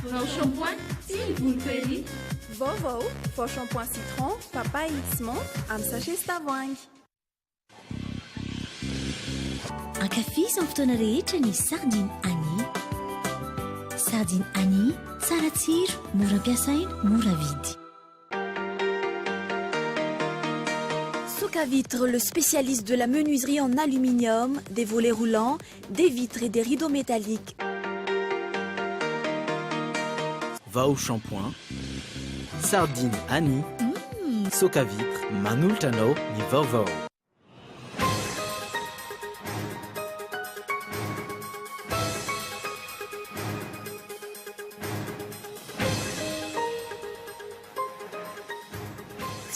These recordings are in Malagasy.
Vos shampoings, s'il vous plaît. Vovô, vos shampoing citron, papaye X-Mont, am sachet Stavoing. Ankafy amin'ny fotoana rehetra ny sardine Annie. Sardine Annie, tsara tsiro, mora ampiasaina, mora vidy. Soka Vitre, le spécialiste de la menuiserie en aluminium, des volets roulants, des vitres et des rideaux métalliques. Va au shampoing. Sardine Annie. Soka Vitre, manultano ni vovô.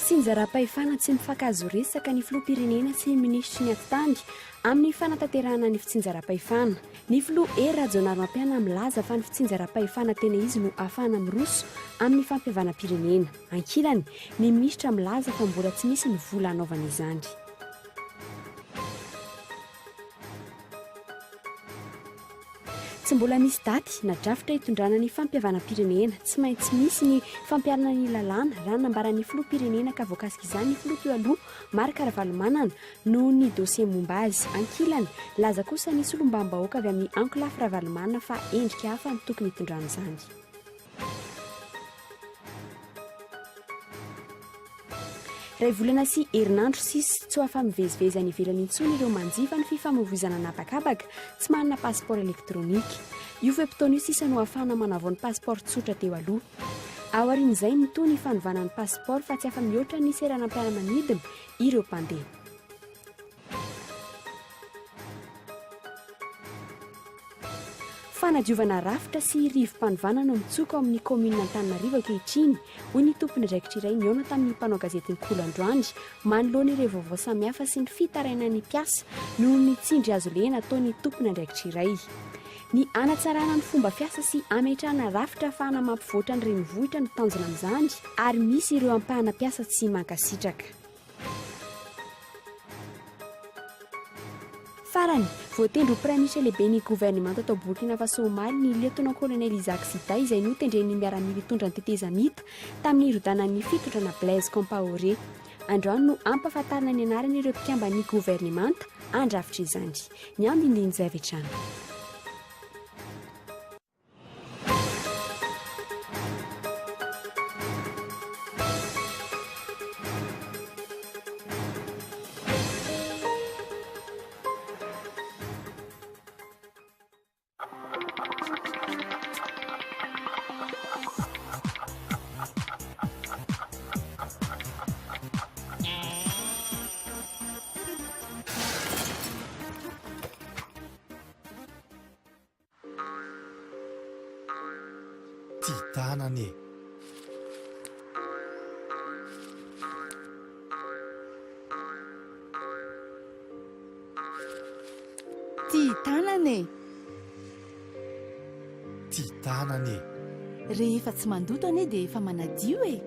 Finjara-pahefana tsy mifankazo resaka ny filoham-pirenena sy minisitry ny ati-tany amin'ny fanatanterahana ny fitsinjara-pahefana. Ny filoha Hery Rajaonarimampiana milaza fa ny fitsinjara-pahefana tena izy no ahafahana miroso amin'ny fampihavana-pirenena. Ankilany, ny minisitra milaza fa mbola tsy misy ny vola hanaovana izany. Tsy mbola misy daty na drafitra hitondrana ny fampihavana-pirenena, tsy maintsy misy ny fampiarana ny lalàna raha nambaran'ny filoham-pirenena ka voakasika izany ny filoha teo aloha Marc Ravalomanana no ny dosie momba azy. Ankilany, laza kosa ny solombam-bahoaka avy amin'ny Ankolafy Ravalomanana fa endrika hafa ny tokony hitondrana izany. Ray volana sy herinandro sisy tsy ho afa mivezivezy any ivelany intsony ireo manjifa ny fifamoivoizana napakabaka tsy manana passeport elektronika. Io fotoana io sisa no ahafahana manavao ny passeport tsotra teo aloha. Ao aorian'izay mitoa ny fanovana ny passeport fa tsy afa mihoatra ny seranam-piaramanidina ireo mpandeha. Fanadiovana rafitra sy rivo-panovana no mitsoka amin'ny komina Antananarivo ankehitriny, hoy ny tompony draikitra iray niona tamin'ny mpanao gazety ny Kolo Androany, manoloana ireo vaovao samihafa sy ny fitarainan'ny mpiasa noho ny tsindry azo lehana ataon'ny tompony andraikitra iray. Ny anatsarana ny fomba fiasa sy ametrahana rafitra ahafahana mampivoatra ny renivohitra no tanjona amin'izany, ary misy ireo ampahana mpiasa tsy mankasitraka. Farany, voatendry ho praiminisitra lehibe ny gouvernement tao Burkina Faso omaly ny lieutenant colonel Isaac Zita izay notendren'ny miaramila hitondra ny tetezamita tamin'ny irodanan'ny fitondrana Blaise Compaoré. Androany no ampahafantarana ny anarany ireo mpikamban'ny gouvernement andrafitra izany. Ny andindin'izay avy hatrany. Titanane. Titanane. Titanane. Rehefa tsy mandoto ane dia efa manadio e.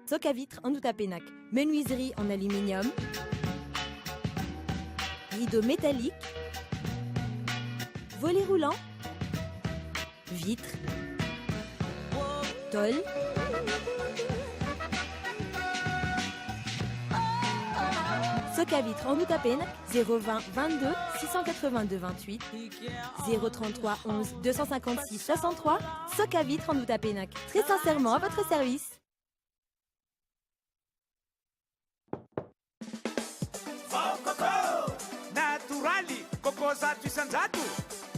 Soka Vitre en Outapenac, menuiserie en aluminium, rideaux métalliques, volets roulants, vitres, tôle, Soka Vitre en Outapenac, 020 22 682 28, 033 11 256 63, Soka Vitre en Outapenac. Très sincèrement à votre service. Naturali, coco zato isanjato.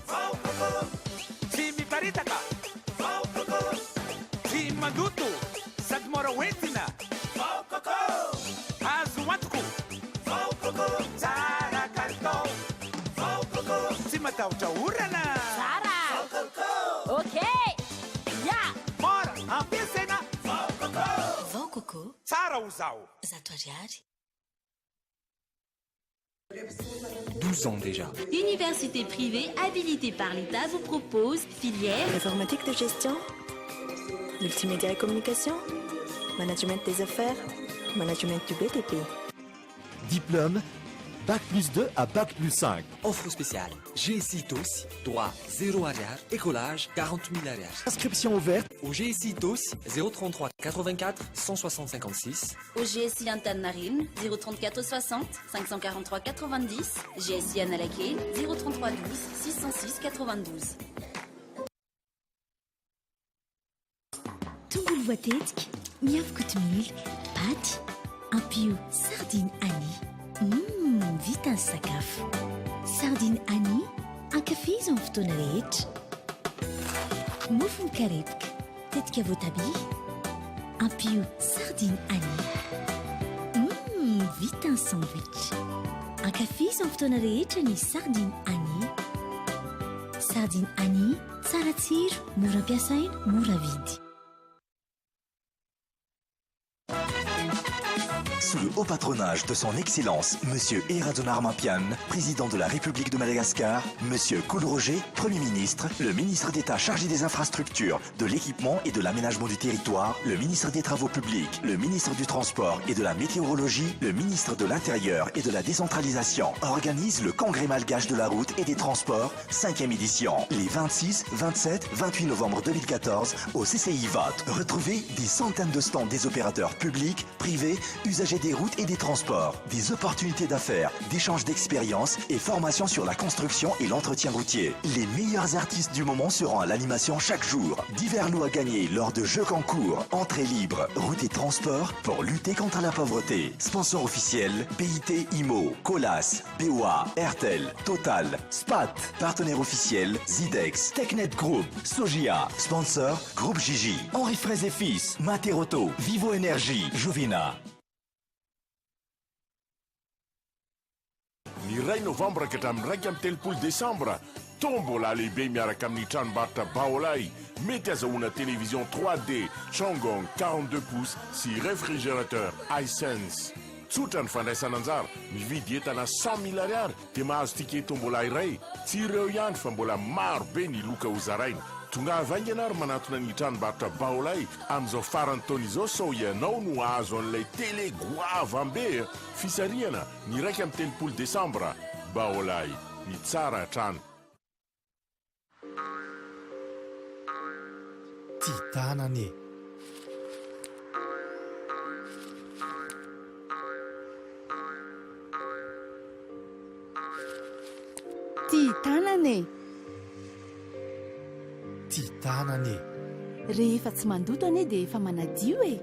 Vao coco. Tsy miparitaka. Vao coco. Tsy mandoto. Sady mora hoentina. Vao coco. Azo antoko. Vao coco. Tsara kalitao. Vao coco. Tsy matahotra orana. Tsara. Vao coco. Ok. Ya. Mora ampiasaina. Vao coco. Vao coco. Tsara ho zao. Zato ariary. 12 ans déjà. Université privée habilitée par l'État vous propose filière Informatique de gestion, multimédia et communication, management des affaires, management du BTP. Diplôme Bac plus 2 à Bac plus 5. Offre spéciale. GSI TOS, droit 0 arrière, écolage 40 000 arrière. Inscription ouverte au GSI TOS 033 84 160 56. Au GSI Antanarine 034 60 543 90. GSI Analake 033 12 606 92. Tongolo voatetika, miavaka oatmeal, paty, ampio sardine Annie. Vita ny sakafo. Sardine Annie, ankafizo amin'ny fotoana rehetra. Mofo mikarepoka, tetika voatabia, ampio sardine Annie. Vita ny sandwich. Ankafizo amin'ny fotoana rehetra ny sardine Annie. Sardine Annie, tsara tsiro, mora ampiasaina, mora vidy. Sous le haut patronage de son Excellence, Monsieur Eradonar Mampian, président de la République de Madagascar, Monsieur Koul Roger, Premier ministre, le ministre d'État chargé des infrastructures, de l'équipement et de l'aménagement du territoire, le ministre des Travaux publics, le ministre du Transport et de la Météorologie, le ministre de l'Intérieur et de la Décentralisation organise le Congrès malgache de la route et des transports, 5e édition, les 26, 27, 28 novembre 2014 au CCI VAT. Retrouvez des centaines de stands des opérateurs publics, privés, usagers des routes et des transports, des opportunités d'affaires, d'échanges d'expériences et formations sur la construction et l'entretien routier. Les meilleurs artistes du moment seront à l'animation chaque jour. Divers lots à gagner lors de jeux concours, entrée libre, route et transport pour lutter contre la pauvreté. Sponsor officiel, PIT Imo, Colas, BOA, Airtel, Total, SPAT. Partenaire officiel, Zidex, Technet Group, Sogia. Sponsor, Groupe Gigi, Henri Fraise et Fils, Materoto, Vivo Énergie, Juvina. Ny ray novembre ka hatramin'ny raika amin'ny telopolo desambra tombola lehibe miaraka amin'ny tranombarotra Baolay mety azahoana télévision 3D Chongong 42 pouces sy réfrigérateur iSense. Tsotra ny fandraisana anjara, mividy entana 100 000 ariary dia mahazo ticket tombola iray. Tsy ireo ihany fa mbola maro be ny loka ho zaraina. Tonga avaingana ary manatona ny tranombarotra Baolay amin'izao farany taona izao sao ianao no azo an'ilay télé goava ambe. Fisariana ny raika amin'ny telopolo desambra. Baolay, ny tsara hatrany. Tia tanany. Tia tanany. Tia tanany. Rehefa tsy mandoto ane dia efa manadio e.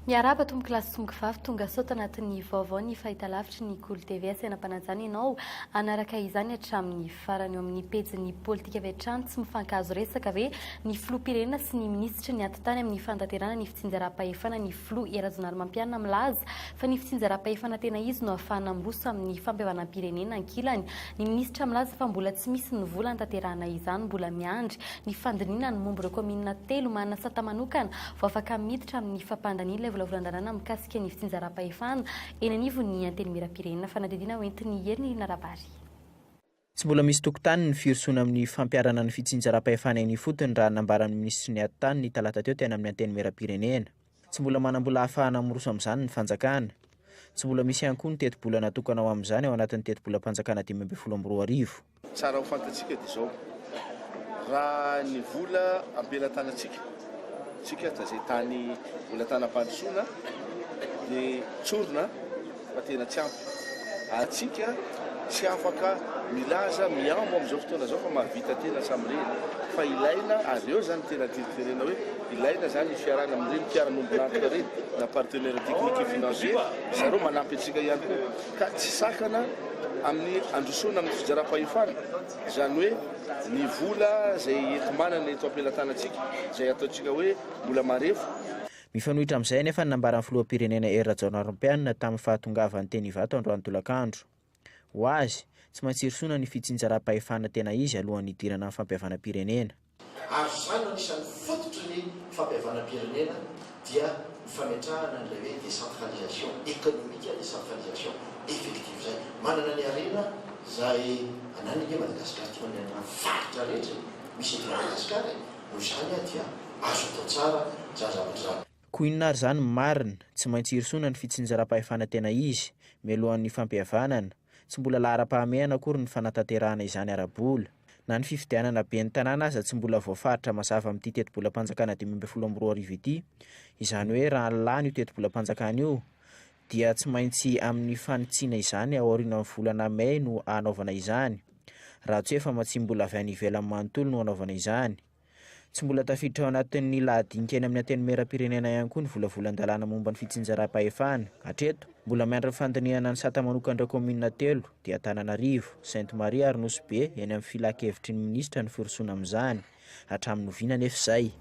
Miaraba tomboky lasy tomboky vavy tonga saoto anatin'ny vaovao ny fahitalavitry ny Koly TV sainam-panajana ianao anaraka izany hatramin'ny farany eo amin'ny pejin'ny politika avy hatrany tsy mifankazo resaka hoe ny filoham-pirenena sy ny minisitra ny antotany amin'ny fantanterana ny fitsinjaram-pahefana ny filoha Eradonar Mampiana milaza fa ny fitsinjaram-pahefana tena izy no ahafahana miroso amin'ny fampihavanam-pirenena ankilany. Ny minisitra milaza fa mbola tsy misy ny vola antanterahana izany mbola miandry ny fandiniana ny momba ireo kominina telo manana sata manokana vao afaka miditra amin'ny fampandanila volavolan-dalàna mikasika ny fitsinjaram-pahefana eny anivon'ny anteny miram-pirenena fanadidina hoentin'ny herin'ny narabary. Tsy mbola misy tokotany ny firosoana amin'ny fampiarana ny fitsinjaram-pahefana eny fotony raha nambaran'ny minisitry ny antotany ny talata teo tena amin'ny anteny miram-pirenena. Tsy mbola manambola ahafahana miroso amin'izany ny fanjakana. Tsy mbola misy ihany koa ny teti-bola natokana ao amin'izany ao anatin'ny teti-bolam-panjakana 2012. Tsara ho fantatsika dia izao. Raha ny vola ampelantanantsika tsika zay tany vola tanam-pandrosoana dia tsorona fa tena tsy ampy. Atsika tsy afaka milaza miambo amin'izao fotoana zao fa mahavita tena samyreny fa ilaina ary eo zany tena tena hoe ilaina zany fiarana amin'ireny mpiara-nombonantoka reny na partenaire technique et financier zareo manampy antsika ihany koa ka tsy sakana amin'ny androsoana amin'ny fitsinjaram-pahefana zany hoe ny vola zay enti-manana eto ampelantanantsika zay ataontsika hoe mbola marefo. Mifanohitra amin'izay nefa ny nambaran'ny filoham-pirenena Eradonar Mampiana tamin'ny fahatongavan'ny teny Ivato androany tolakandro. Ho azy tsy maintsy rosoana ny fitsinjaram-pahefana tena izy alohan'ny idirana amin'ny fampihavanam-pirenena. Ary zany anisan'ny fototry ny fampihavanam-pirenena dia ny fametrahana an'ilay hoe décentralisation économique centralisation effective zay manana ny arena zay ananike Madagasikara ty manana faritra rehetra misy eto Madagasikara no zany dia azo atao tsara zavatra koa inona ary zany marina tsy maintsy hirsona ny fitsinjaram-pahefana tena izy mialohan'ny fampihavanana tsy mbola lahara-pahamehana akory ny fanatanterahana izany ara-bola na ny fifidianana be ny tanàna aza tsy mbola voafaritra mazava amin'ity teti-bola-panjakana 2012 ity izany hoe raha lany io teti-bola-panjakana io dia tsy maintsy amin'ny fanitsiana izany ao aoriana amin'ny volana May no anaovana izany raha tsy efa matsy mbola avy any ivelan'ny manontolo no anaovana izany tsy mbola tafiditra ao anatin'ny lahadinika eny amin'ny antenimieram-pirenena ihany koa ny volavolan-dalàna momba ny fitsinjaram-pahefana hatreto mbola miandry ny fandinihana ny sata manokana komina 3 dia Antananarivo, Sainte-Marie ary Nosy-Be eny amin'ny filakevitry ny minisitra ny firosoana amin'izany hatramin'ny noviana nefa izay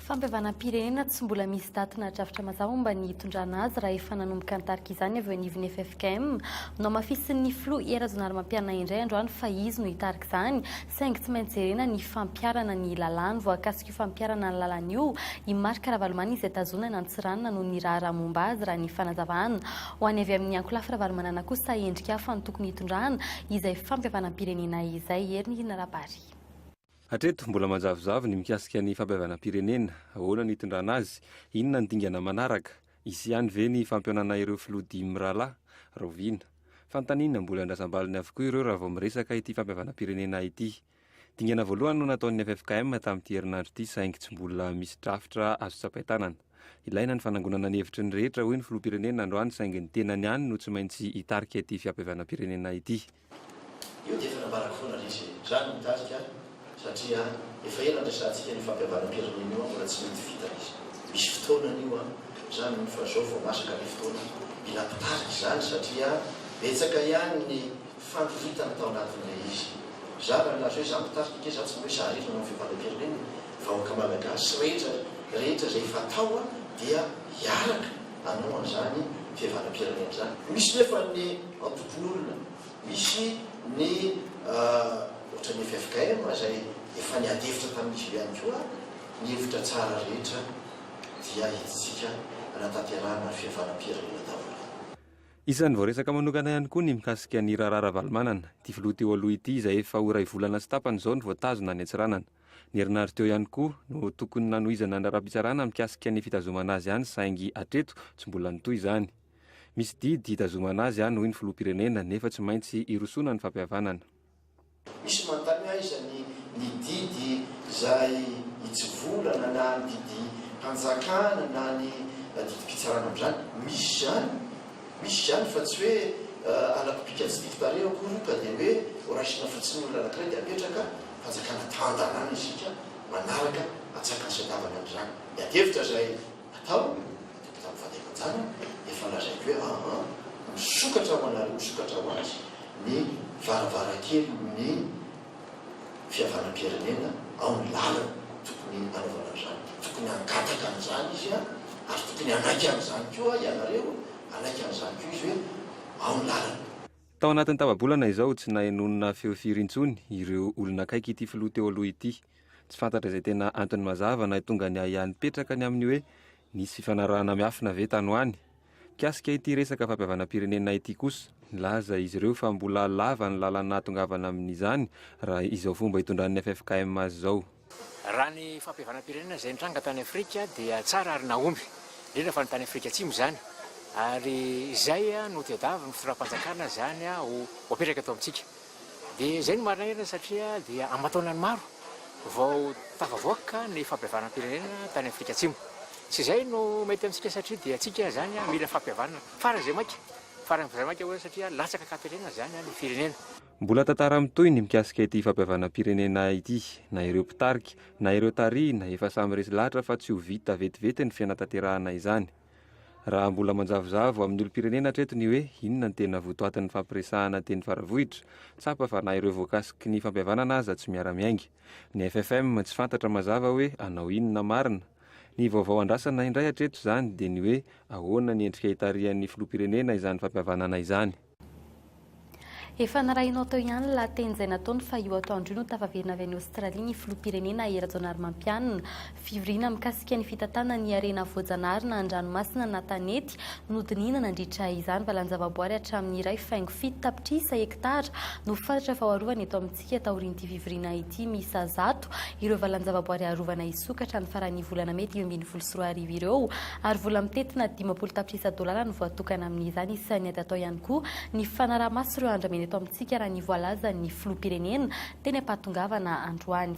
fampihavanam-pirenena tsy mbola misy daty na drafitra mazava momba ny hitondrana azy raha efa nanomboka nitarika izany avy eo anivon'ny FFKM no mafisin'ny flo Erazonarmampiana indray androany fa izy no hitarika izany saingy tsy maintsy jerena ny fampiarana ny lalàny voakasika io fampiarana ny lalàny io imarika Ravalomana izy tazonana Antsiranana no ny raharaha momba azy raha ny fanazavana ho any avy amin'ny ankolafy Ravalomanana kosa endrika hafa ny tokony hitondrana izay fampihavanam-pirenena izay heriny narabary hatreto mbola manjavozavo ny mikasika ny fampihavanam-pirenena ahoana ny hitondrana azy inona ny dingana manaraka izy ihany ve ny fampionana ireo filody mirahalahy roviana fantaniana mbola andrasambaliny avokoa ireo raha vao miresaka ity fampihavanam-pirenena ity dingana voalohany no nataon'ny FFKM tamin'ity herinandro ity saingy tsy mbola misy drafitra azo tsapahitanana ilaina ny fanangonana ny hevitry ny rehetra hoy ny filoha-pirenena androany saingy ny tenany ihany no tsy maintsy hitarika ity fampihavanam-pirenena ity io dia fanambaraka foana izy zany mitarika satria efa ela andrasantsika ny fampihavanam-pirenena io mbola tsy mety vita izy misy fotoanany io zany fa zao vao masaka ny fotoana mila mpitarika zany satria betsaka ihany ny fampivitana tao anatin'ilay izy zara lazo hoe za mitarika ke za tsy hoe saharina no fampihavanam-pirenena vahoaka malagasy rehetra zay efa tao dia hiaraka anao an'izany fihavanam-pirenena zany misy nefa ny antokon'olona misy ny ohatra ny FFKM zay efa niadevitra tamin'izy ihany koa ny hevitra tsara rehetra dia izitsika anatanterahana fihavanam-pirenena daholo isan'ny voaresaka manokana ihany koa ny mikasika ny raharaha Ravalomanana ty filoha teo aloha ity izay efa ho iray volana sy tapany izao ny voatazona ny Antsiranana ny herinandro teo ihany koa no tokony nanohizana ny raharaham-pitsarana mikasika ny fitazomana azy ihany saingy hatreto tsy mbola nitoy izany misy didy hitazomana azy ihany hoy ny filoha-pirenena nefa tsy maintsy hirosona ny fampihavanana misy manontany aiza ny didy zay hitsivolana na ny didy hanjakana na ny didim-pitsarana am'izany misy zany fa tsy hoe alapopika tsy didy-pare akory ka dia hoe oraisina fotsiny olona anankiray dia apetraka fanjakana tandanana isika manaraka atsaka ny sadavany am'izany miadevitra zay atao tamin'nyfandemanjana efa lazaiko hoe misokatra ho anareo misokatra ho azy ny varavarakely ny fihavanam-pirenena ao ny lalana tokony anaovana an'izany tokony angataka an'izany izy ary tokony anaiky an'izany koa ianareo anaiky an'izany koa izy hoe ao ny lalana tao anatin'ny tavabolana izao tsy nahenonina feo firintsony ireo olona akaiky ity filoha teo aloha ity tsy fantatra izay tena antony mazava na tonga ny ahiany petraka ny amin'ny hoe nisy fifanarahana miafina ve tany ho any mikasika ity resaka fampihavanam-pirenena ity kosa laza izy ireo fa mbola lava ny lalana tongavana amin'izany raha izao fomba hitondran'ny FFKM azy zao raha ny fampihavanam-pirenena zay nitranga tany Afrika dia tsara ary naomby indrindra fa ny tany Afrika atsimo zany ary izay no tiadavy ny fitoram-panjakana zany ho apetraka atao amintsika dia zay no marina herina satria dia amataonany maro vao tafavoaka ny fampihavanam-pirenena tany Afrika atsimo tsy izay no mety amintsika satria dia atsika zany mila fampihavanana faran'izay maika hoe satria latsaka kaperena zany ny firenena mbola tantara mitoy ny mikasika ity fampihavanam-pirenena ity na ireo mpitarika na ireo tarina efa samy resy lahatra fa tsy ho vita vetivety ny fiainatanterahana izany raha mbola manjavozavo amin'ny olo-pirenena hatreto ny hoe inona ny tena votoatin'ny fampiresahana teny faravohitra tsapa fa na ireo voakasiky ny fampihavanana aza tsy miara-miaingy ny FFM tsy fantatra mazava hoe anao inona marina ny vaovao andrasana indray hatreto zany dia ny hoe ahoana ny endrika hitarian'ny filoha-pirenena izany fampihavanana izany efa narahinao tao ihany lateny nataony fa io atoandro no tafaverina avy any Aostralia ny filoham-pirenena Erajonary Mampianina. Fivoriana mikasika ny fitantanana ny arena voajanahary na an-dranomasina na tanety nodinina nandritra izany valan-javaboary hatramin'ny 1.7 tapitrisa hektara no fantatra faharovana eto amintsika taorian'ity fivoriana ity misa zato ireo valan-javaboary arovana isokatra ny faran'ny volana May 2024 ireo ary vola mitetina 50 tapitrisa dolara no voatokana amin'izany isan'ny atao ihany koa ny fanaraha-maso ireo andramena eto amintsika raha ny voalaza ny filoham-pirenena teny ampatongavana androany.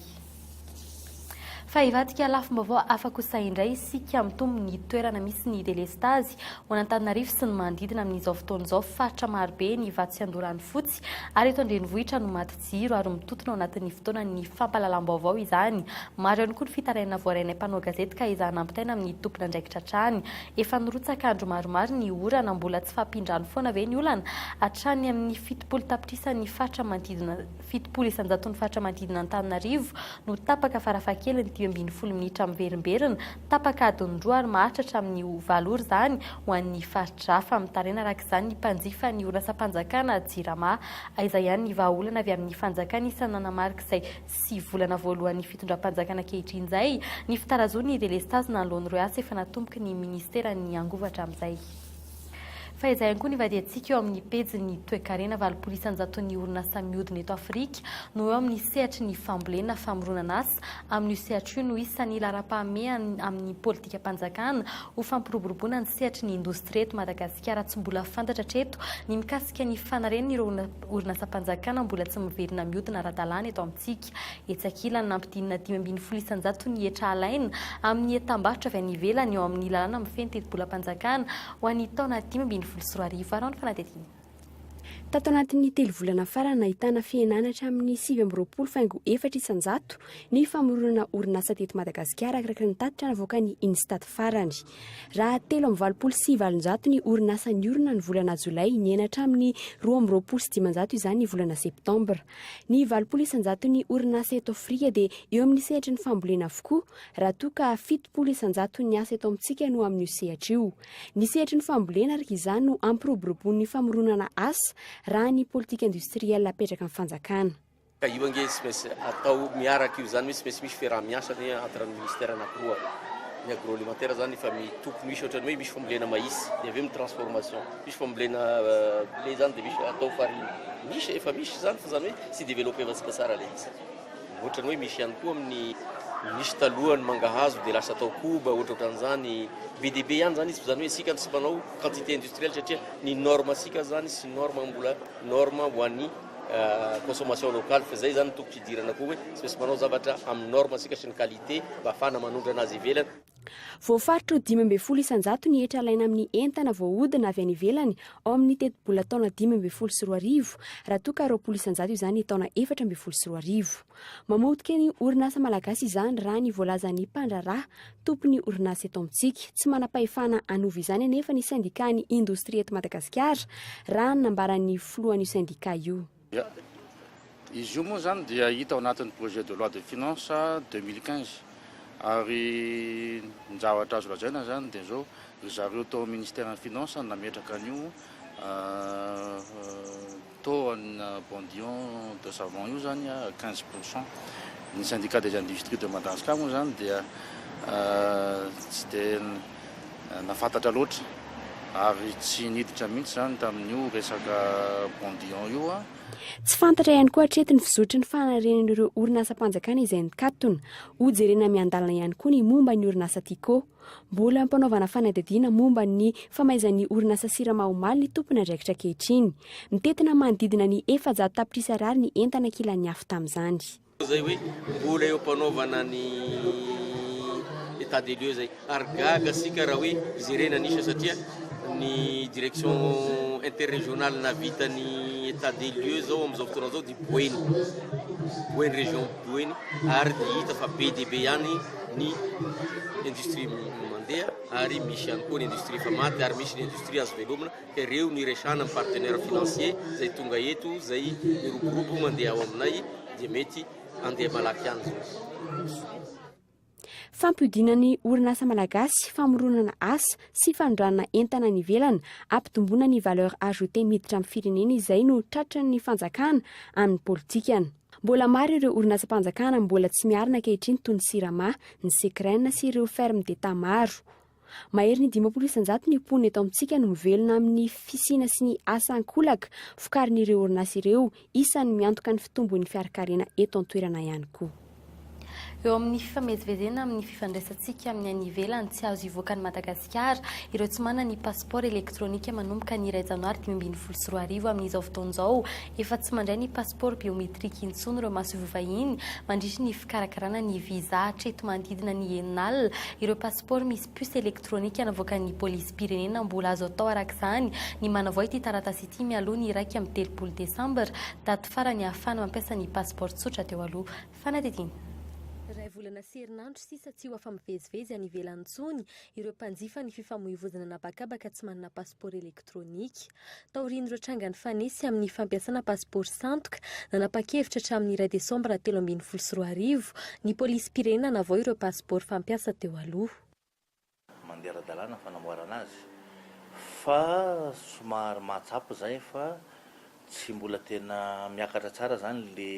Fa ivadika lafim-baovao afaka hosaindray isika mitombo ny toerana misy ny delestazy ho an'Antananarivo sy ny manodidina amin'izao fotoan'izao fatra marobe ny vatsy andorany fotsy ary eto andrenivohitra no maty jiro ary mitotona ao anatin'ny fotoana ny fampahalalam-baovao izany. Maro ihany koa ny fitaraina voaraina mpanao gazety ka izany nampitaina amin'ny tompona andraikitra trany. Efa nirotsaka andro maromaro ny orana mbola tsy fampindrano foana ve ny olana hatrany amin'ny 70 tapitrisa ny fatra manodidina 70 isanjato ny fatra manodidina Antananarivo no tapaka farafahakeliny 20 minitra miverimberina tapaka adiny roa ary mahatratra amin'ny 9 ora zany ho an'ny faritra hafa mitarena araka izany ny mpanjifa ny orinasa mpanjakana Jirama. Aiza ihany ny vahaolana avy amin'ny fanjakana isany nanamarika izay 9 volana voalohan'ny fitondram-panjakana ankehitriny izay ny fitarazony delestazy nanoloan'ireo asa efa natomboky ny ministera ny angovatra amin'izay. Fa izay ihany koa ny vadiantsika eo amin'ny pejy ny toe-karena valopolo isanjaton'ny orinasa mihodina eto Afrika no eo amin'ny sehatry ny fambolena famoronana asa amin'io sehatra io no isan'ny lara-pahameha amin'ny politika mpanjakana ho fampiroboroboana ny sehatry ny indostria eto Madagasikara. Tsy mbola fantatra hatreto ny mikasika ny fanarenana ireo orinasa mpanjakana mbola tsy miverina mihodina ara-dalàna eto amintsika. Etsakilany nampidinina 5.0 isanjato ny hetra alaina amin'ny etam-barotra avy any ivelany eo amin'ny lalàna mifehy ny teti-bola-mpanjakana ho an'ny taona 5 arano fanatetiny. Tato anatin'ny telo volana farany nahitana fihenana hatramin'ny 7.4 isanjato ny famoronana orinasa teto Madagasikara araka ny tatitra navoaka ny Instat farany. Raha 3.7 ny orinasa niorina ny volana Jolay ny hatramin'ny 2.9 izany ny volana Septambra. Ny 20 isanjato ny orinasa eto Afrika dia eo amin'ny sehatra ny fambolena avokoa raha toa ka 70 isanjato ny asa eto amintsika no amin'io sehatra io. Ny sehatra ny fambolena araka izany no ampiroboroboan'ny famoronana asa raha ny politika industrielle apetraka amin'ny fanjakana. Io ange tsy maintsy atao miaraka io zany misy fiaraha-miasa ny entre ny ministère anankiroa. Ny agroalimentaire zany efa mitoko misy ohatrany hoe misy fambolena maïs, dia aveo transformation, misy fambolena blé zany dia misy atao farine. Misy efa misy zany fa zany hoe sy développé vatsika tsara le izy. Ohatrany hoe misy ihany koa amin'ny misy talohany mangahazo dia lasa atao koba ohatran'izany BDB ihany zany izy zany hoe isika tsy manao quantité industrielle satria ny norme asika zany sy norme mbola norme ho an'ny consommation locale fa zay zany tokotry idirana koa hoe tsy maintsy manao zavatra amin'ny norme asika sy ny qualité mba ahafahana manondra anazy ivelany. Voafaritra 5.0 isanjato ny hetra alaina amin'ny entana voahodina avy any ivelany ao amin'ny teti-bola taona 5.4 raha toa ka 20 isanjato izany taona 4.4. Mamotika ny orinasa malagasy izany raha ny voalazan'ny mpandraraha tompony orinasa eto amintsika tsy manam-pahefana anova izany anefa ny syndicat ny indostria eto Madagasikara raha nambaran'ny filohan'io syndicat io. Izy io moa zany dia hita ao anatin'ny projet de loi de finance 2015 ary nizavatra azo lazaina zany dia zao zareo tao ministère en finance nametraka an'io taux en bondion de savon io zany 15%. Ny syndicat des industries de Madagascar moa zany dia tsy dia nafantatra loatra ary tsy niditra mihitsy zany tamin'io resaka bondion io a. Tsy fantatra ihany koa hatretin'ny fizotry ny fanarenan'ireo orinasa mpanjakana izay nikatona ho jerena miandalana ihany koa ny momba ny orinasa Tico. Mbola ampanaovana fanadihadiana momba ny famaizan'ny orinasa siramamy omaly ny tompony andraikitra ankehitriny. Mitetina manodidina ny 400 tapitrisa ariary ny entana kilany afo tamin'izany. Zay hoe mbola eo ampanaovana ny état des lieux zay ary gaga sika raha hoe jerena nisa satria ny direction interrégionale navita ny état des lieux zao amin'izao fotoana zao di Boeny région Boeny ary di hita fa BDB ihany ny industrie mandeha ary misy ihany koa ny industrie fa maty ary misy ny industrie azo velomina ka ireo ny resana amin'ny partenaire financier zay tonga eto zay miroborobo mandeha ao aminay dia mety andeha malaky any zao. fampidinany orinasa malagasy famoronana asa sy fandranana entana ny velana ampitomboana ny valeur ajoutée miditra amin'ny firenena izay no tratran'ny fanjakana amin'ny politikany. Mbola maro ireo orinasa-panjakana mbola tsy miarina ankehitriny toy ny Sirama, ny Secrène sy ireo ferme d'État maro. Mahery ny 900 ny mponina eto amintsika no mivelona amin'ny fisina sy ny asa ankolaka fokarin'ireo orinasa ireo isan'ny miantoka ny fitombon'ny fiarakarena eto an-toerana ihany koa. Eo amin'ny fifamezivezena amin'ny fifandraisantsika amin'ny any ivelany tsy azo ivoaka ny Madagasikara ireo tsy manana ny passeport elektronika manomboka ny 1 janoary 2024 amin'izao fotoan'izao efa tsy mandray ny passeport biometrika intsony ireo maso vahiny mandritra ny fikarakarana ny visa hatreto manodidina ny enal ireo passeport misy puce elektronika navoakan'ny polisy pirenena mbola azo atao arak'izany ny manavoa ity taratasy ity mialoha ny iraika amin'ny 3 desambra daty farany ahafana mampiasa ny passeport tsotra teo aloha fanatetiny. Ray volana sy herinandro sisa tsy ho afamivezivezy any ivelany intsony ireo mpanjifa ny fifamoivoizana nabakabaka tsy manana passeport elektronika. Taorian'ireo trangany fanesy amin'ny fampiasana passeport santoka nanapa-kevitra hatramin'ny 2 desambra 2024 ny polisy pirenena navao ireo passeport fampiasa teo aloha. Mandeha ara-dalàna fanamboarana azy fa somary mahatsapa zay fa tsy mbola tena miakatra tsara zany le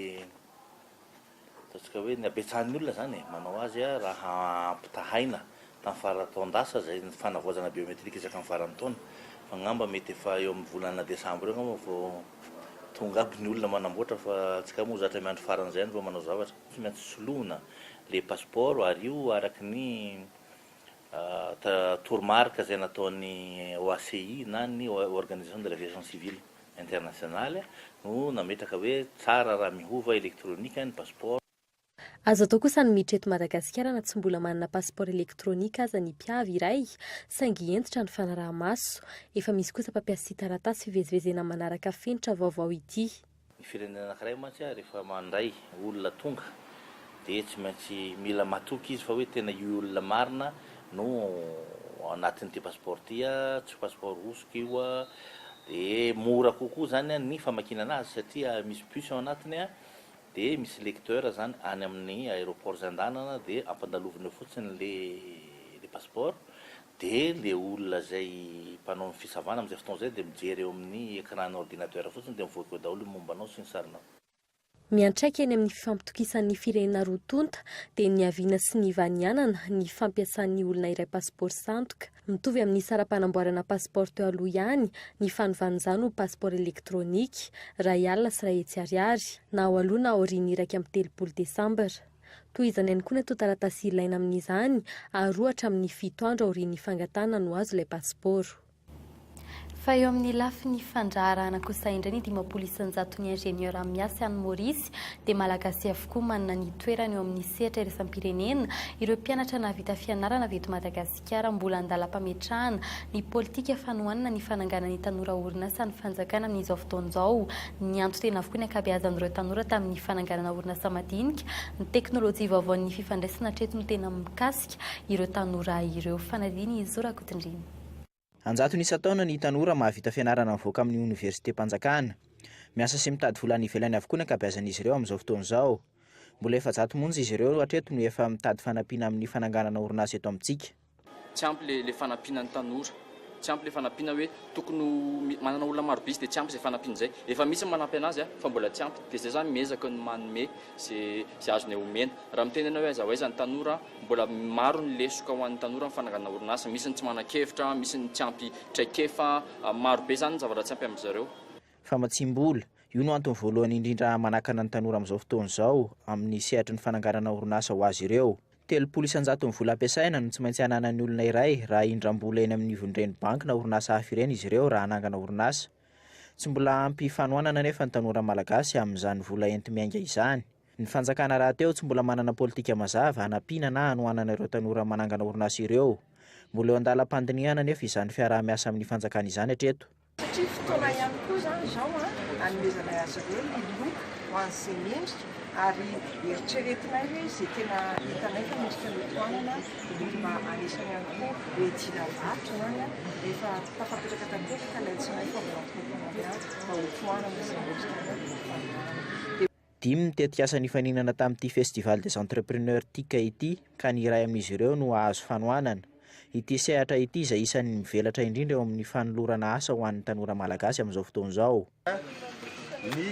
ataontsika hoe ny abetsahan'ny olona zany manao azy raha ampitahaina tamin'ny farataon-dasa zay ny fanavoazana biometrika isaka amin'ny farany taona fa ngamba mety efa eo amin'ny volana desambra eo ngamba vao tonga aby ny olona manamboatra fa tsika moa zatra miandro faran'izay ny vao manao zavatra tsy maintsy soloina le passeport ary io araky ny toromarika zay nataon'ny OACI na ny Organisation de l'Aviation Civile Internationale no nametraka hoe tsara raha miova elektronika ny passeport. Azo atao kosa ny miditra eto Madagasikara na tsy mbola manana passeport elektronika aza ny mpiavy iray saingy entitra ny fanaraha-maso efa misy kosa mpampiasa sy taratasy fivezivezena manaraka fenitra vaovao ity. Ny firenena anankiray mantsy rehefa mandray olona tonga dia tsy maintsy mila matoky izy fa hoe tena io olona marina no anatin'ity passeport ty tsy passeport rosoka io dia mora kokoa zany ny famakinana azy satria misy puce ao anatiny dia misy lecteur zany any amin'ny aéroport zandanana dia ampandalovina fotsiny le passeport dia le olona zay mpanao ny fisavana amin'izay fotoana zay dia mijery eo amin'ny écran ordinateur fotsiny dia mivoaka eo daholo mombanao sy ny sarinao. Miantraika eny amin'ny fifampitokisan'ny firenena roa tonta dia ny aviana sy ny vanianana ny fampiasan'ny olona iray passeport santoka. Mitovy amin'ny sara-panamboarana passeport teo aloha ihany ny fanovan'izany ho passeport elektronika ray alina sy ray hetsy ariary na ao aloha na aoriany iraika amin'ny 3 desambra. Toy izany ihany koa ny atao taratasy ilaina amin'izany arohatra amin'ny 7 andro aorian'ny fangatana no azo ilay passeport. Fa eo amin'ny lafiny fandraharahana kosa indray ny 500 ny ingénieur miasa any Maurice dia malagasy avokoa manana ny toerana eo amin'ny sehatra iraisam-pirenena ireo mpianatra navita fianarana avy eto Madagasikara mbola andalam-pametrahana ny politika fanohanana ny fananganana ny tanora orinasa ny fanjakana amin'izao fotoan'izao ny anto tena avokoa ny ankabeazan'ireo tanora tamin'ny fananganana orinasa madinika ny teknôlôjia vaovaon'ny fifandraisana hatreto no tena mikasika ireo tanora ireo fanadiny Zora Kotindrina. Anjato ny isa-taona ny tanora mahavita fianarana mivoaka amin'ny Université Mpanjakana. Miasa sy mitady volana ivelany avokoa ny ankabeazan'izy ireo amin'izao fotoan'izao. Mbola efa 100 monja izy ireo hatreto no efa mitady fanampiana amin'ny fananganana orinasa eto amintsika. Tsy ampy le fanampiana ny tanora. Tsy ampy le fanampiana hoe tokony manana olona maro be dia tsy ampy izay fanampiana izay. Efa misy manampy anazy fa mbola tsy ampy. Dia izay zany miezaka ny manome izay azony omena. Raha mitenena hoe aiza ny tanora mbola maro ny lesoka ho an'ny tanora ny fananganana orinasa. Misy ny tsy manan-kevitra, misy ny tsy ampy traikefa, maro be zany ny zavatra tsy ampy amin'izareo. Famatsim-bola io no antony voalohany indrindra manakana ny tanora amin'izao fotoan'izao amin'ny sehatry ny fananganana orinasa ho azy ireo. 300 ny vola ampiasaina no tsy maintsy hananany olona iray raha indram-bola eny amin'ny ivondreny banky na orinasa hafa ireny izy ireo raha hanangana orinasa. Tsy mbola ampy fanohanana nefa ny tanora malagasy amin'izany vola enti-miainga izany. Ny fanjakana raha teo tsy mbola manana politika mazava hanampiana na hanohanana ireo tanora manangana orinasa ireo. Mbola eo andalam-pandinihana nefa izany fiaraha-miasa amin'ny fanjakana izany hatreto. Satria fotoana ihany koa zany izao hanomezana azy ireo ny loka ho an'izay mendrika ary eritreretinay hoe izay tena hitanay fa mendrika lotoanana dia mba anisany ihany koa hoedina varotra zany rehefa tafapetraka tanteraka laitsinay fa mbola tokoana mba hotoanana izay mendrika. Dimy tetika asa nifaninana tamin'ity festival des entrepreneurs tika ity ka ny iray amin'izy ireo no ahazo fanohanana. Ity sehatra ity izay isan'ny mivelatra indrindra eo amin'ny fanolorana asa ho an'ny tanora malagasy amin'izao fotoana izao. Ny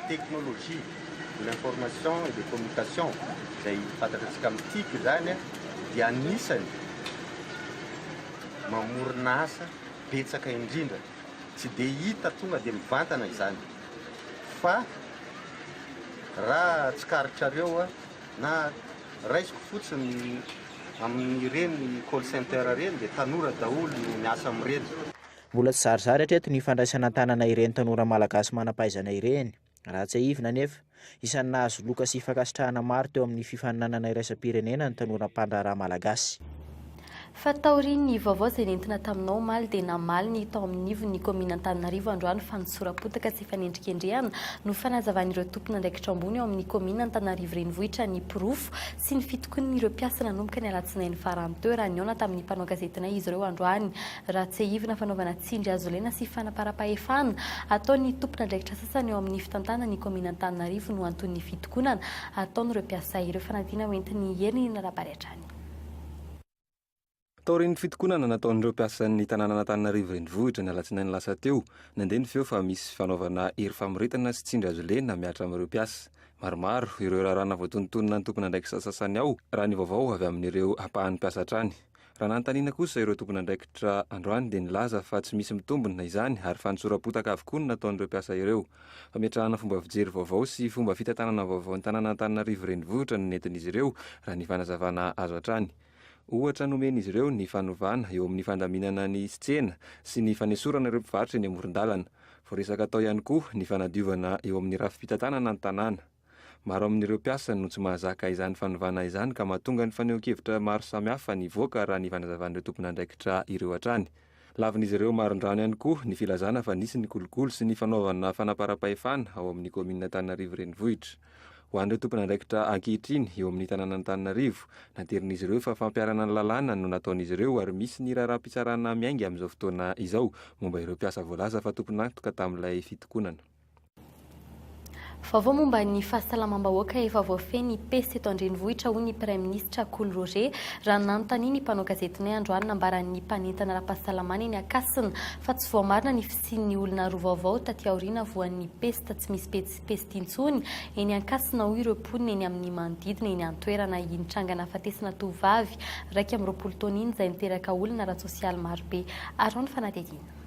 teknôlôjia de l'information et de communication izay fantatrasika amin'ny tika zany dia anisany mamorona asa betsaka indrindra. Tsy dia hita tonga dia mivantana izany fa raha tsikaritranareo na raisiko fotsiny amin'ireny call center ireny dia tanora daholo miasa amin'ireny. Mbola tsy zarizary hatreto ny fandraisana tanana ireny tanora malagasy manam-pahaizana ireny. Raha tsy haivina nefa isan'ny nahazo loka sy fankasitrahana maro teo amin'ny fifaninanana iraisam-pirenena ny tanora mpandraharaha malagasy. Fa taorian'ny vaovao izay nentina taminao maly dia namaly ny tao amin'ny ivon'ny komina Antananarivo androany fa nisorapotaka sy fanendrikendrehana no fanazavan'ireo tompon'andraikitra ambony ao amin'ny komina Antananarivo renivohitra ny pirofo sy ny fitokon'ireo mpiasa nanomboka ny alatsinainy farany teo raha niona tamin'ny mpanao gazetinay izy ireo androany. Raha tsy haivina fanaovana tsindry azo lena sy fanapara-pahefana ataon'ny tompon'andraikitra sasany eo amin'ny fitantana ny komina Antananarivo no anton'ny fitokonana ataon'ireo mpiasa ireo fanadina hoentin'ny heriny narabariatrany. Taorian'ny fitokonana nataon'ireo mpiasan'ny tanàna Antananarivo renivohitra ny alatsinainy lasa teo nandeha ny feo fa misy fanaovana hery famoretana sy tsindry azo lena miatra amin'ireo mpiasa. Maromaro ireo rarana voatontonona ny tompon'andraikitra sasany ao raha ny vaovao avy amin'ireo ampahan'ny mpiasa hatrany. Raha nanontaniana kosa ireo tompon'andraikitra androany dia nilaza fa tsy misy mitombona izany ary fa nisorapotaka avokoa no nataon'ireo mpiasa ireo. Fametrahana fomba fijery vaovao sy fomba fitantanana vaovao ny tanàna Antananarivo renivohitra no nentin'izy ireo raha ny fanazavana azo hatrany. Ohatra nomen'izy ireo ny fanovana eo amin'ny fandaminana ny tsena sy ny fanesorana ireo mpivarotra eny amoron-dalana. Voaresaka atao ihany koa ny fanadiovana eo amin'ny rafi-pitantanana ny tanàna. Maro amin'ireo mpiasa no tsy mahazaka izany fanovana izany ka mahatonga ny faneho-kevitra maro samihafa ny voaka raha ny fanazavan'ireo tompon'andraikitra ireo hatrany. Lavin'izy ireo maron-drano ihany koa ny filazana fa nisy ny kolokolo sy ny fanaovana fanapara-pahefana ao amin'ny komina Antananarivo renivohitra. Ho an'ireo tompon'andraikitra ankehitriny eo amin'ny tanàna Antananarivo naterin'izy ireo fa fampiarana ny lalàna no nataon'izy ireo ary misy ny raharaham-pitsarana miainga amin'izao fotoana izao momba ireo mpiasa voalaza fa tompon'antoka tamin'ilay fitokonana. Vaovao momba ny fahasalamam-bahoaka efa voafeny peste eto andrenivohitra hoy ny Prime Ministre Cool Roger raha nanontaniany mpanao gazetinay androany nambaran'ny mpanentana ara-pahasalamana eny Ankasina fa tsy voamarina ny fisian'ny olona roa vaovao taty aoriana voan'ny peste tsy misy peste intsony eny Ankasina hoy ireo mponina eny amin'ny manodidina eny an-toerana nitrangana fatesana tovavy raika amin'ny 20 taona iny izay niteraka olona ara-tsosialy marobe ary ny fanadihadiana.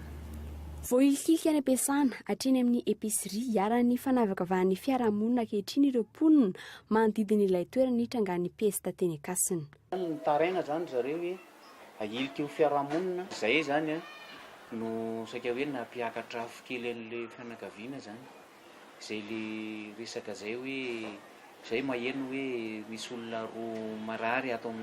Voailika any ampiasana hatreny amin'ny épicerie hiara-ny fanavakavahan'ny fiarahamonina ankehitriny ireo mponina manodidina ilay toerana nitrangan'ny peste teny Ankasina. Nitaraina zany zareo hoe ahilika io fiarahamonina izay zany no saika hoe nampiakatra afokely an'ilay fianakaviana zany izay le resaka zay hoe izay maheno hoe misy olona roa marary atao.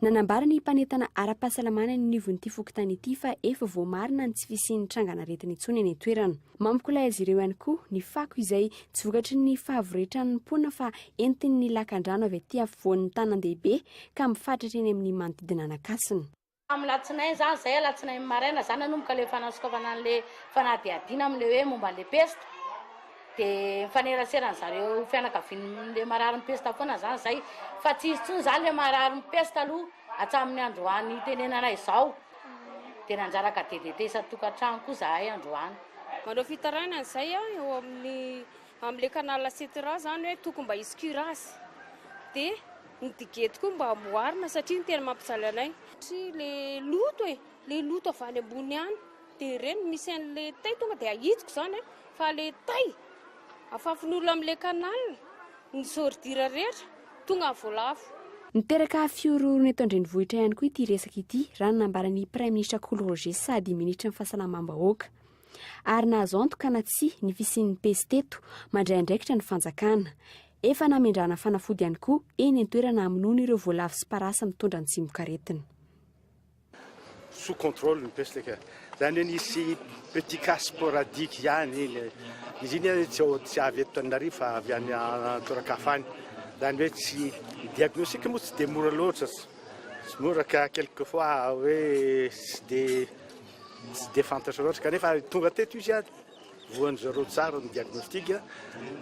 Nanambara ny mpanentana ara-pahasalamana ny nivon'ity fokontany ity fa efa voamarina ny tsy fisian'ny trangana aretina intsony eny toerana. Mampikolay azy ireo ihany koa ny fako izay tsy vokatry ny fahavoretran'ny mponina fa entin'ny lakan-drano avy aty afovoan'ny tanan-dehibe ka mifatratra eny amin'ny manodidina Ankasina. Amin'ny latsinainy zany izay alatsinainy maraina zany nanomboka le fanasokavana an'le fanadihadiana amin'le hoe momba an'le peste dia mifaneraserana zareo fianakavian'le marary ny peste foana zany izay fa tsy izy tsony zany le marary ny peste aloha hatramin'ny androany tenenana izao dia nanjaraka dedede isa-tokantrano koa zahay androany. Manao fitaraina izay eo amin'le canal Setera zany hoe tokony mba hisy curasy dia ny digety koa mba amboarina satria ny tena mampijaly anay. Le loto avy any ambony any dia ireny misy an'le tay tonga dia ahitiko zany fa le tay afafin'olona amin'le canal ny sordira rehetra tonga voalavo. Niteraka fiororona eto andrenivohitra ihany koa ity resaka ity raha nambaran'ny Prime Ministre Cool Roger sady ministra ny fahasalamam-bahoaka. Ary nahazo antoka na tsy ny fisian'ny peste eto mandray andraikitra ny fanjakana. Efa namendrana fanafody ihany koa eny an-toerana amonoana ireo voalavo sy parasa mitondra ny tsimokaretina. Sous contrôle ny peste ka. Zany hoe nisy petit cas sporadique ihany izy iny tsy avy eto Antananarivo fa avy any Torakafany. Zany hoe tsy diagnostic moa tsy dia mora loatra sy mora ka quelquefois hoe tsy dia fantatra loatra kanefa tonga teto izy voany zareo tsara ny diagnostika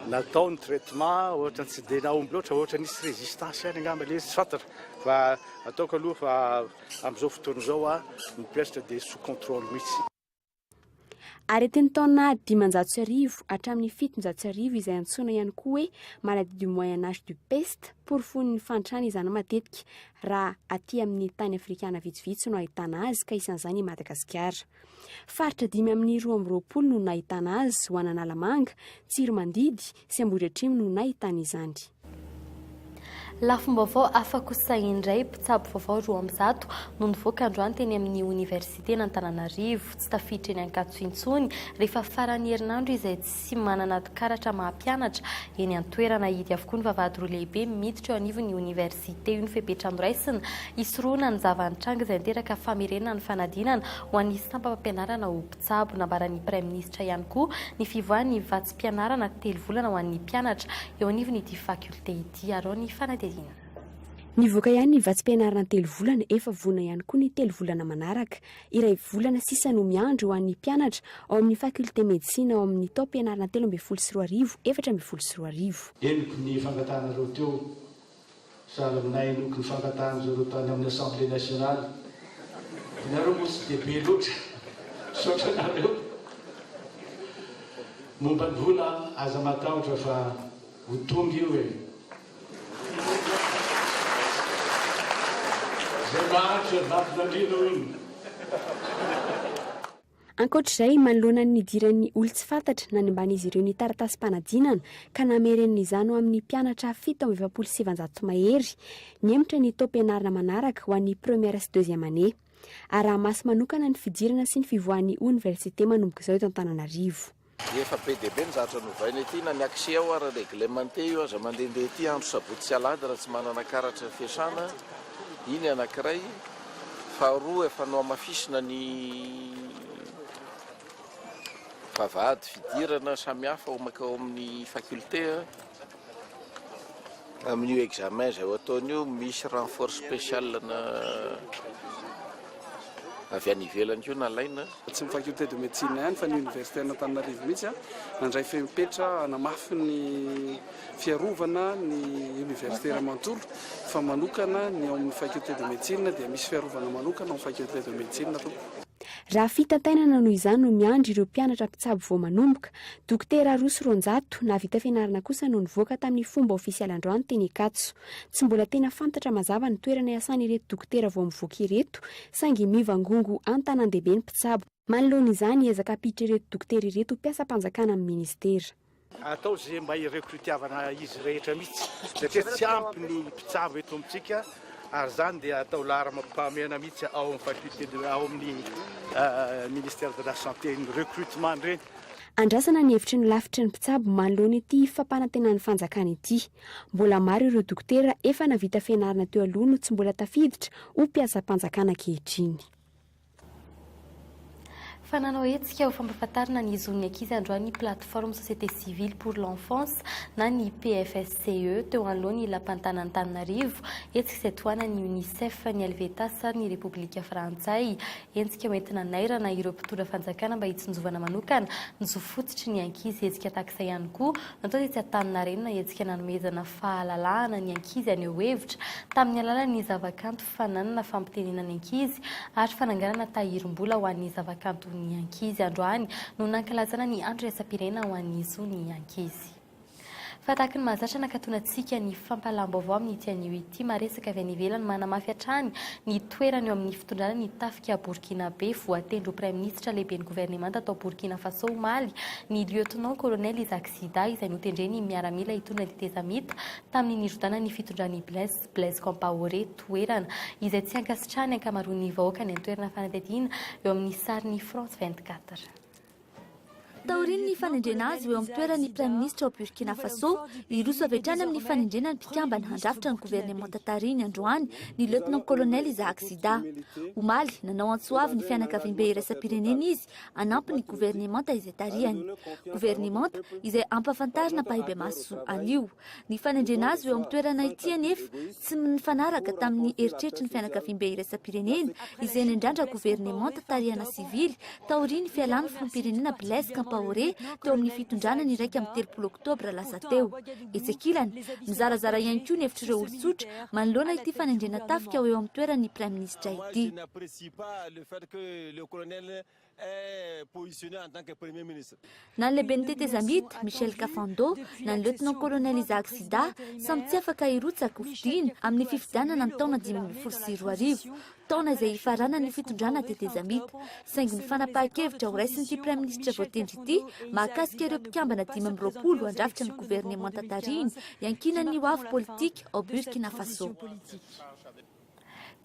natao ny traitement ohatra tsy dia naomby loatra ohatra nisy résistance any angamba le tsy fantatra fa ataoko aloha fa amin'izao fotoana izao a mipetratra dia sous contrôle mihitsy. Arreten'ny taona 500 hatramin'ny 700 izay antsoina ihany koa hoe maladie du moyen âge du peste porofony fantrana izany matetika raha aty amin'ny tany afrikana vitsivitsy no ahitana azy ka isan'izany i Madagasikara. Faritra 5 no nahitana azy ho an'Analamanga, Tsiromandidy sy Ambodiatrimo no nahitana izany. Lafim-baovao afaka hosaina indray mpitsabo vaovao 2 no nivoaka androany teny amin'ny Université n'Antananarivo tsy tafiditra eny Ankatso intsony rehefa faran'ny herinandro izay tsy manana karatra mahampianatra eny an-toerana hidy avokoa ny vavahady roa lehibe miditra eo anivon'ny Université io ny fepetra noraisina isoroana ny zava-nitranga izay niteraka famerenana ny fanadinana ho an'ny sampam-pampianarana ho mpitsabo nambaran'ny Praiminisitra ihany koa ny fivoahan'ny vatsim-pianarana 3 volana ho an'ny mpianatra eo anivon'ity fakulté ity arao ny fanadinana. Nivoaka ihany ny vatsim-pianarana 3 volana efa vona ihany koa ny 3 volana manaraka iray volana sisa no miandry ho an'ny mpianatra ao amin'ny fakulté médecine ao amin'ny taom-pianarana 13 412. Eniko ny fangatanareo teo sahala aminay enoko ny fangatanareo tany amin'ny Assemblée nationale. Nareo moa tsy dia be loatra saotra nareo. Momba ny vola aza matahotra fa ho tonga io e. Ankoatr'izay manoloana ny idiran'ny olo tsy fantatra na ny amban'izy ireo ny taratasy-panadinana ka nameren'izany ho amin'ny mpianatra 770 mahery niemotra ny taom-pianarana manaraka ho an'ny première sy deuxième année. Araha-masy manokana ny fidirana sy ny fivoahan'ny université manomboka izao eto Antananarivo. Efa be dia be ny zavatra novaina ety na miakse ao ara réglementé io aza mandehandeha ety andro sabotsy sy alahady raha tsy manana karatra fiasana. Iny anankiray faharoa efa no amafisina ny vavahady fidirana samihafa ao makao amin'ny faculté amin'io examen zay ho ataon'io misy renfort spécial na avy any ivelany io nalaina. Tsy ny faculté de médecine ihany fa ny université n'Antananarivo mihitsy nandray fepetra hanamafy ny fiarovana ny université iray manontolo fa manokana ny ao amin'ny faculté de médecine dia misy fiarovana manokana ao faculté de médecine raha fitantainana noho izany no miandry ireo mpianatra mpitsabo vao manomboka. Dokotera Roso Ronjato navita fianarana kosa no nivoaka tamin'ny fomba ofisialy androany teny Ankatso. Tsy mbola tena fantatra mazava ny toerana iasan'ny ireto dokotera vao mivoaka ireto saingy mivangongo an-tanan-dehibe ny mpitsabo. Manoloana izany hiezaka hampiditra ireto dokotera ireto mpiasa-panjakana amin'ny ministera. Atao izay mba hirekritiavana izy rehetra mihitsy satria tsy ampy ny mpitsabo eto amintsika ary zany dia atao lara-mampamena mihitsy ao amin'ny faculté ao amin'ny ministère de la santé ny recrutement ireny. Andrasana ny hevitry ny lafitry ny mpitsabo manoloana ity fampanantenan'ny fanjakana ity. Mbola maro ireo dokotera efa navita fianarana teo aloha no tsy mbola tafiditra ho mpiasa-panjakana ankehitriny. Fananao hetsika ho fampafatarana ny izon'ny ankizy androany plateforme société civile pour l'enfance na ny PFSCE teo anoloany lapantanantanarivo hetsika izay toana ny UNICEF ny Helvetas ny Repoblika Frantsay hetsika hoentina nairana ireo mpitondra fanjakana mba hitsinjovana manokana nizofototry ny ankizy hetsika takisa ihany koa natao dia tsy atanina renina hetsika nanomezana fahalalahana ny ankizy aneo hevitra tamin'ny alalan'ny zavakanto fananana fampitenena ny ankizy ary fananganana tahirim-bola ho an'ny zavakanto ny ankizy androany no nankalazana ny andro iraisam-pirenena ho an'ny zo ny ankizy. Fatahaka ny mahazatra nakatonatsika ny fampalam-baovao amin'ny tianio ity maresaka avy any ivelany manamafy hatrany ny toerana eo amin'ny fitondrana ny tafika Burkina Be voatendro praiminisitra lehiben'ny gouvernemanta atao Burkina Faso Mali ny lieutenant colonel Isaac Zida izay notendreny miaramila hitondra ditezamita tamin'ny nirotana ny fitondrany Blaise Compaoré toerana izay tsy ankasitrany ankamaroan'ny vahoaka ny antoerana fanadihadiana eo amin'ny sarin'ny France 24. Taoriny ny fanendrena azy eo amin'ny toeran'ny praiminisitra ao Burkina Faso iroso avy hatrany amin'ny fanendrena ny mpikambana handrafitra ny gouvernemanta tariny androany ny lieutenant colonel Isaac Zida. Omaly nanao antsoavy ny fianakaviam-be iraisam-pirenena izy hanampy ny gouvernemanta izay tarihany. Gouvernemanta izay ampafantarina pahibe maso anio. Ny fanendrena azy eo amin'ny toerana ity anefa tsy mifanaraka tamin'ny eritreritry ny fianakaviam-be iraisam-pirenena izay nendrandra gouvernemanta tarihana sivily taoriny fialan'ny filoham-pirenena Blaise Compaoré Traoré teo amin'ny fitondrana ny iraika amin'ny 30 oktobra lasa teo. Etsekilany mizarazara ihany koa ny hevitr'ireo olon-tsotra manoloana ity fanendrena tafika eo amin'ny toeran'ny Prime Ministre ity. Na ny lehibe ny tetezamita Michel Kafando na ny lieutenant-colonel Isaac Sida samy tsy afaka hirotsaka hofidiana amin'ny fifidianana ny taona 2024, taona izay hifarana ny fitondrana tetezamita. Saingy ny fanapahan-kevitra ho raisin'ity Prime Ministre voatendry ity mahakasika ireo mpikambana 2020 handrafitra ny gouvernement tatariny iankinan'ny hoavy politika ao Burkina Faso.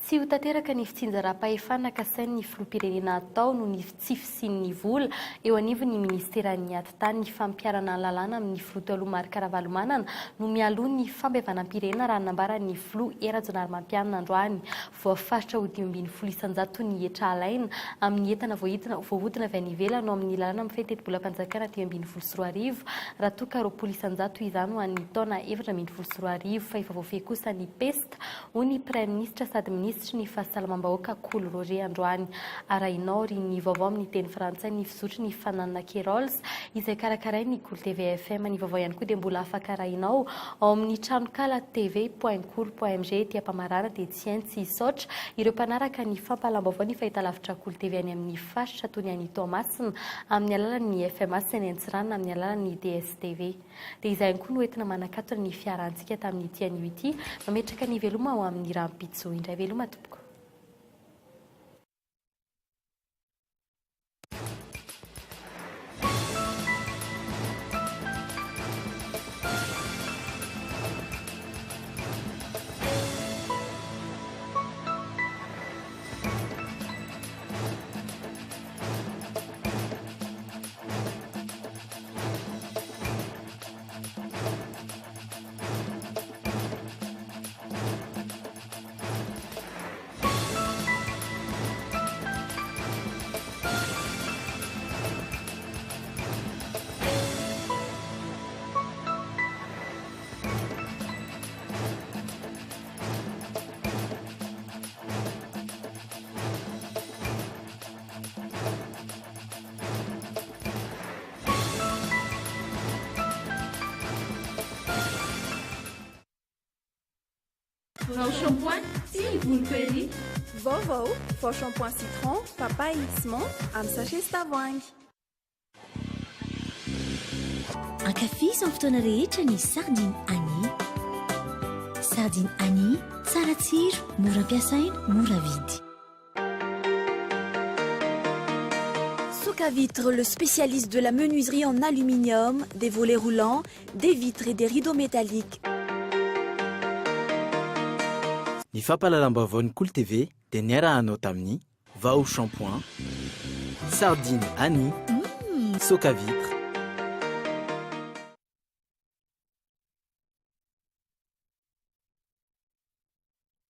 Tsy ho tanteraka ny fitsinjaram-pahefana kasain'ny filoham-pirenena atao no ny tsy fisian'ny vola eo anivon'ny ministeran'ny atitany ny fampiarana ny lalàna amin'ny filoha taloha Marc Ravalomanana no mialoha ny fampihavanam-pirenena raha nambaran'ny filoha Erajonary Mampianina androany. Voafaritra ho 20% ny hetra alaina amin'ny entana voahodina avy any ivelany no amin'ny lalàna amin'ny fehtetebolam-panjakana 2024 raha toa ka 20% izany ho an'ny taona 2024 fa efa voafehy kosa ny pesta ho ny Prime Ministre sady ministre ny fahasalamam-bahoaka Cool Roger androany. Arahinao ry ny vaovao amin'ny teny frantsay ny fizotry ny fananana Kerols izay karakaray ny Cool TV FM. Ny vaovao ihany koa dia mbola afaka arahinao ao amin'ny tranokala tv.cool.mg ty ampamarana dia tsy hainy tsy hisaotra ireo mpanaraka ny fampahalam-baovao ny fahitalavitra Cool TV any amin'ny faritra toy ny any Toamasina amin'ny alalan'ny FMA sy ny Antsirana amin'ny alalan'ny DSTV. Dia izay ihany koa no entina manakatona ny fiarantsika tamin'ny ity anio ity mametraka ny veloma ao amin'ny rampitso. Indray veloma tompoko. Vao shampoing si volo pery. Vao shampoing citron, papaye mixement amin'ny sachet tavoahangy. Ankafizy amin'ny fotoana rehetra ny sardine Annie. Sardine Annie, tsara tsiro, mora ampiasaina, mora vidy. Socavitre, le spécialiste de la menuiserie en aluminium, des volets roulants, des vitres et des rideaux métalliques. Ny fampahalalam-baovao ny Cool TV dia niarahanao tamin'ny Vao shampoing, sardine Annie, Socavitre,